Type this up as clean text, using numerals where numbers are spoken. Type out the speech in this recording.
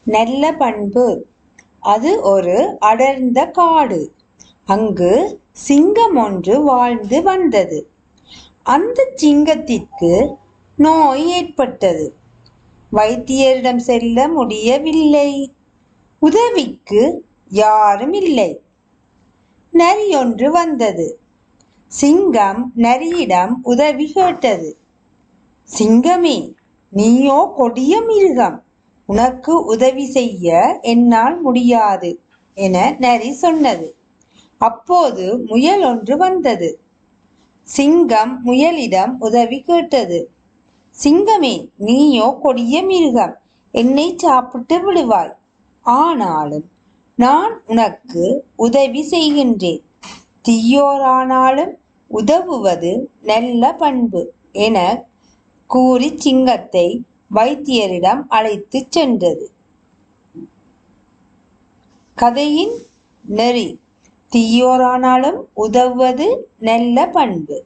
நல்ல பண்பு. அது ஒரு அடர்ந்த காடு. அங்கு சிங்கம் ஒன்று வாழ்ந்து வந்தது. அந்த சிங்கத்திற்கு நோய் ஏற்பட்டது. வைத்தியரிடம் செல்ல முடியவில்லை. உதவிக்கு யாரும் இல்லை. நரி ஒன்று வந்தது. சிங்கம் நரியிடம் உதவி கேட்டது. சிங்கமே, நீயோ கொடிய மிருகம், உனக்கு உதவி செய்ய என்னால் முடியாது என நரி சொன்னது. அப்போது முயல் ஒன்று வந்தது. சிங்கம் முயலிடம் உதவி கேட்டது. சிங்கமே, நீயோ கொடிய மிருகம், என்னை சாப்பிட்டு விடுவாய். ஆனாலும் நான் உனக்கு உதவி செய்கின்றேன். தீயோரானாலும் உதவுவது நல்ல பண்பு என கூறி சிங்கத்தை வைத்தியரிடம் அழைத்து சென்றது. கதையின் நெறி: தீயோரானாலும் உதவுவது நல்ல பண்பு.